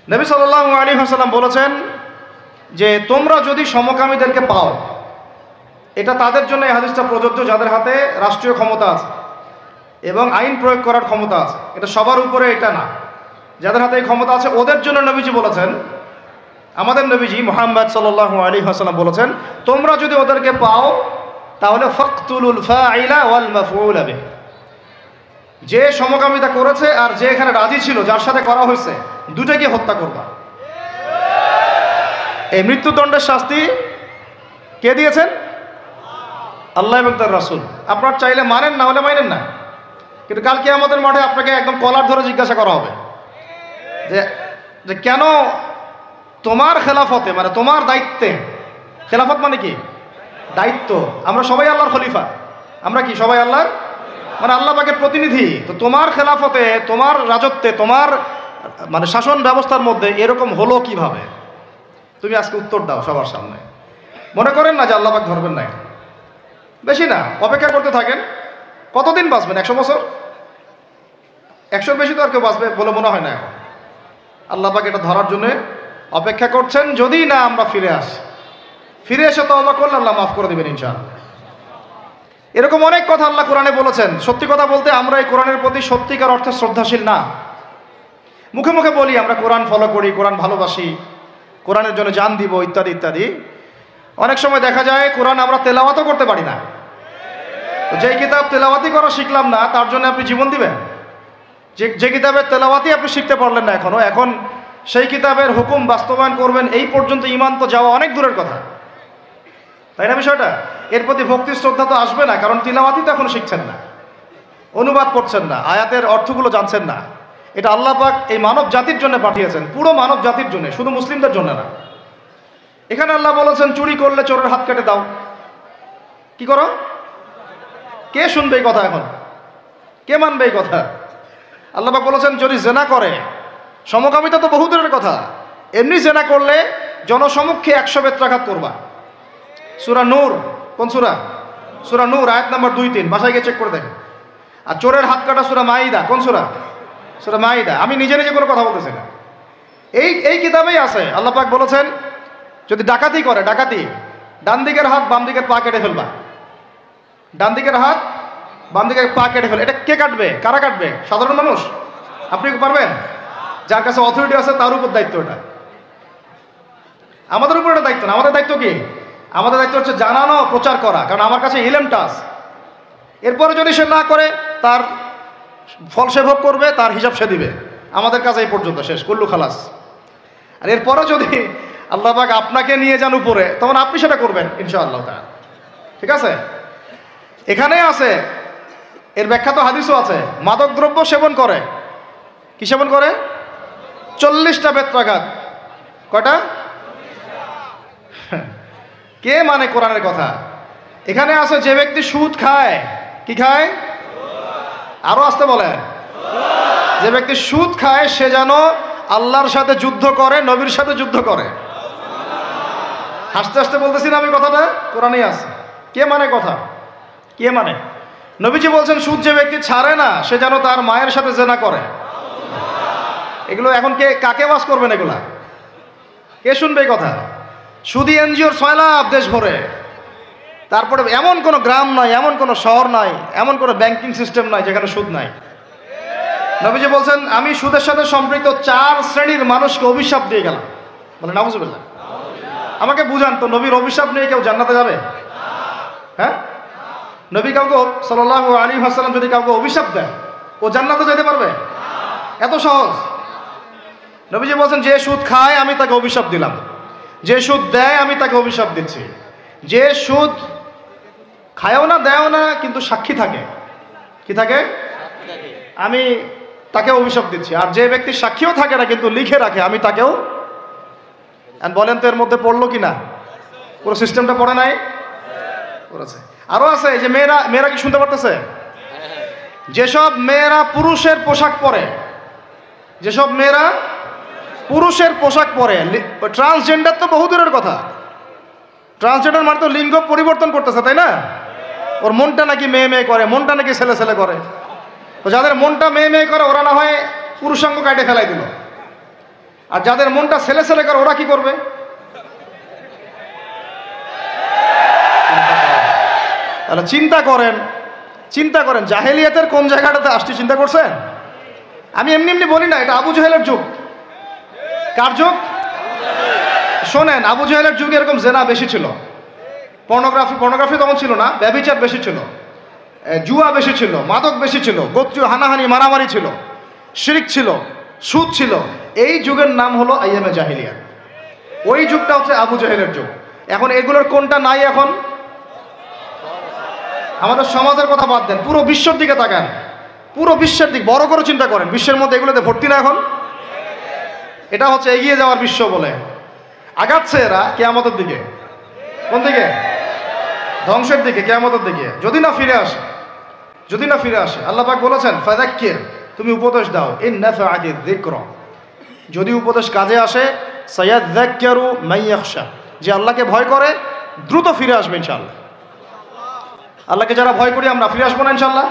নবী সাল্লাল্লাহু আলাইহি ওয়াসাল্লাম বলেছেন যে তোমরা যদি সমকামীদেরকে পাও, এটা তাদের জন্য এই হাদিসটা প্রযোজ্য যাদের হাতে রাষ্ট্রীয় ক্ষমতা আছে এবং আইন প্রয়োগ করার ক্ষমতা আছে। এটা সবার উপরে এটা না, যাদের হাতে এই ক্ষমতা আছে ওদের জন্য নবীজি বলেছেন, আমাদের নবীজি মুহাম্মদ সাল্লাল্লাহু আলাইহি ওয়াসাল্লাম বলেছেন তোমরা যদি ওদেরকে পাও তাহলে ফাকতুলুল ফাইলা ওয়াল মাফউল বিহি, যে সমকামিতা করেছে আর যে এখানে রাজি ছিল, যার সাথে করা হয়েছে, দুটাকে হত্যা করবা। এই মৃত্যুদণ্ডের শাস্তি কে দিয়েছেন? আল্লাহ এবং তার রাসূল। আপনারা চাইলে মানেন, না হলে মানেন না, কিন্তু কাল কিয়ামতের মাঠে আপনাকে একদম কলার ধরে জিজ্ঞাসা করা হবে যে কেন তোমার খেলাফতে, মানে তোমার দায়িত্বে, খেলাফত মানে কি? দায়িত্ব। আমরা সবাই আল্লাহর খলিফা, আমরা কি সবাই আল্লাহর, মানে আল্লাহ পাকের প্রতিনিধি। তো তোমার খেলাফতে, তোমার রাজত্বে, তোমার মানে শাসন ব্যবস্থার মধ্যে এরকম হলো কিভাবে? তুমি আজকে উত্তর দাও সবার সামনে। মনে করেন না যে আল্লাহ পাক ধরবেন না, বেশি না, অপেক্ষা করতে থাকেন। কতদিন বাঁচবেন? 100 বছর? 100-র বেশি তো আর কেউ বাঁচবে বলে মনে হয় না এখন। আল্লাহ পাক এটা ধরার জন্য অপেক্ষা করছেন। যদি না আমরা ফিরে আসি, ফিরে এসে তওবা করলে আল্লাহ মাফ করে দেবেন ইনশাআল্লাহ। এরকম অনেক কথা আল্লাহ কোরআনে বলেছেন। সত্যি কথা বলতে আমরা এই কোরআনের প্রতি সত্যিকার অর্থে শ্রদ্ধাশীল না। মুখে মুখে বলি আমরা কোরআন ফলো করি, কোরআন ভালোবাসি, কোরআনের জন্য জান দিব, ইত্যাদি ইত্যাদি। অনেক সময় দেখা যায় কোরআন আমরা তেলাওয়াতও করতে পারি না। যেই কিতাব তেলাওয়াতি করা শিখলাম না, তার জন্য আপনি জীবন দিবেন? যে কিতাবের তেলাওয়াতি আপনি শিখতে পারলেন না এখনো, এখন সেই কিতাবের হুকুম বাস্তবায়ন করবেন, এই পর্যন্ত ঈমান তো যাওয়া অনেক দূরের কথা, তাই না বিষয়টা? এর প্রতি ভক্তি শ্রদ্ধা তো আসবে না, কারণ তিলাওয়াতি তো এখন শিখছেন না, অনুবাদ করছেন না, আয়াতের অর্থগুলো জানছেন না। এটা আল্লাহ পাক এই মানব জাতির জন্য পাঠিয়েছেন, পুরো মানব জাতির জন্য, শুধু মুসলিমদের জন্য না। এখানে আল্লাহ বলেছেন চুরি করলে চোরের হাত কেটে দাও। কি করো? কে শুনবে এই কথা? এখন কে মানবে এই কথা? আল্লাহ পাক বলেছেন যদি জেনা করে, সমকামিতা তো বহু দূরের কথা, এমনি জেনা করলে জনসমক্ষে 100 বেত্রাঘাত করবা। সূরা নূর, কোন সূরা? সূরা নূর আয়াত নাম্বার 2-3, বাসায় গিয়ে চেক করে দেখেন। আর চোরের হাত কাটা সূরা মাইদা, কোন সূরা? সূরা মাইদা। আমি নিজে নিজে কোনো কথা বলতেছি না, এই কিতাবেই আছে। আল্লাহ পাক বলেছেন যদি ডাকাতি করে, ডাকাতি, ডান দিকের হাত বাম দিকের পা কেটে ফেলবা। ডান দিকের হাত বাম দিকের পা কেটে ফেল। এটা কে কাটবে? কারা কাটবে? সাধারণ মানুষ? আপনি পারবেন? যার কাছে অথরিটি আছে তার উপর দায়িত্ব এটা। আমাদের উপর এটা দায়িত্ব না। আমাদের দায়িত্ব কি? আমাদের দায়িত্ব হচ্ছে জানানো, প্রচার করা, কারণ আমার কাছে ইলমটা আছে। এরপরে যদি সে না করে, তার ফল সে ভোগ করবে, তার হিসাব সে দিবে। আমাদের কাছে এই পর্যন্ত শেষ, কুল্লু খালাস। আর এরপরে যদি আল্লাহ পাক আপনাকে নিয়ে যান উপরে, তখন আপনি সেটা করবেন ইনশাআল্লাহ তাআলা। ঠিক আছে? এখানে আছে, এর ব্যাখ্যা তো হাদিসও আছে। মাদক দ্রব্য সেবন করে, কি সেবন করে? 40টা বেত্রাঘাত। কয়টা? কে মানে কোরআনের কথা? এখানে আছে যে ব্যক্তি সুদ খায়, কি খায়? আরো আসতে বলে, যে ব্যক্তি সুদ খায় সে যেন আল্লাহর সাথে যুদ্ধ করে, নবীর সাথে যুদ্ধ করে। হাসতে হাসতে বলতেছি না আমি, কথাটা কোরআনেই আছে। কে মানে কথা? কে মানে? নবীজি বলছেন সুদ যে ব্যক্তি ছাড়ে না সে যেন তার মায়ের সাথে জেনা করে। এগুলো এখন কাকে ওয়াজ করবেন? এগুলা কে শুনবে এই কথা? সুদি এনজিওর 6 লাখ দেশ ভরে, তারপরে এমন কোনো গ্রাম নাই, এমন কোনো শহর নাই, এমন কোনো ব্যাংকিং সিস্টেম নাই যেখানে সুদ নাই। নবীজি বলছেন আমি সুদের সাথে সম্পৃক্ত 4 শ্রেণীর মানুষকে অভিশাপ দিয়ে গেলাম। বলে নাউজুবিল্লাহ। আমাকে বুঝান তো, নবীর অভিশাপ নিয়ে কেউ জান্নাতে যাবে? হ্যাঁ? নবী কাউকে সাল্লাল্লাহু আলাইহি ওয়াসাল্লাম যদি কাউকে অভিশাপ দেন, ও জান্নাতে যেতে পারবে? এত সহজ? নবীজি বলছেন যে সুদ খায় আমি তাকে অভিশাপ দিলাম, যে সুদ দেয় আমি তাকে অভিশাপ দিচ্ছি, যে সুদ খায়ও না দেয়ও না কিন্তু সাক্ষী থাকে, কি থাকে? আমি তাকে অভিশাপ দিচ্ছি। আর যে ব্যক্তি সাক্ষীও থাকে না কিন্তু লিখে রাখে, আমি তাকেও। বলেন তো এর মধ্যে পড়লো কি না? পুরো সিস্টেমটা পড়ে নাই? পড়েছে। আরো আছে যে মেয়েরা কি শুনতে পারতেছে? যেসব মেয়েরা পুরুষের পোশাক পরে, যেসব মেয়েরা পুরুষের পোশাক পরে, ট্রান্সজেন্ডার তো বহু দূরের কথা। ট্রান্সজেন্ডার মানে তো লিঙ্গ পরিবর্তন করতেছে, তাই না? ওর মনটা নাকি মেয়ে মেয়ে করে, মনটা নাকি ছেলে ছেলে করে। তো যাদের মনটা মেয়ে মেয়ে করে ওরা না হয় পুরুষাঙ্গ কাটে ফেলাই দিল। আর যাদের মনটা ছেলে ছেলে করে ওরা কি করবে? তাহলে চিন্তা করেন জাহেলিয়াতের কোন জায়গাটাতে আসছে, চিন্তা করছেন? আমি এমনি এমনি বলি না, এটা আবু জাহেলের যুগ। কার যুগ? শোনেন, আবু জাহেলের যুগে এরকম জেনা বেশি ছিল, পর্নোগ্রাফি তখন ছিল না, ব্যভিচার বেশি ছিল, জুয়া বেশি ছিল, মাদক বেশি ছিল, গোত্রীয় হানাহানি মারামারি ছিল, শিরক ছিল, সুদ ছিল। এই যুগের নাম হলো আইয়ামে জাহিলিয়া। ওই যুগটা হচ্ছে আবু জাহেলের যুগ। এখন এগুলোর কোনটা নাই? এখন আমাদের সমাজের কথা বাদ দেন, পুরো বিশ্বের দিকে তাকান, পুরো বিশ্বের দিক বড় করে চিন্তা করেন, বিশ্বের মধ্যে এগুলোতে ভর্তি না এখন? এটা হচ্ছে এগিয়ে যাওয়ার বিশ্ব বলে আগাচ্ছে এরা কিয়ামতের দিকে। কোন দিকে? ধ্বংসের দিকে, কিয়ামতের দিকে, যদি না ফিরে আসে। আল্লাহ পাক বলেছেন ফাযাক্কির, তুমি উপদেশ দাও, ইন নাফাআতি যিকরা, যদি উপদেশ কাজে আসে, সায়াযাক্কারু মান ইয়াখশা, যে আল্লাহকে ভয় করে দ্রুত ফিরে আসবে ইনশাআল্লাহ। আল্লাহকে যারা ভয় করি আমরা ফিরে আসবো না ইনশাআল্লাহ।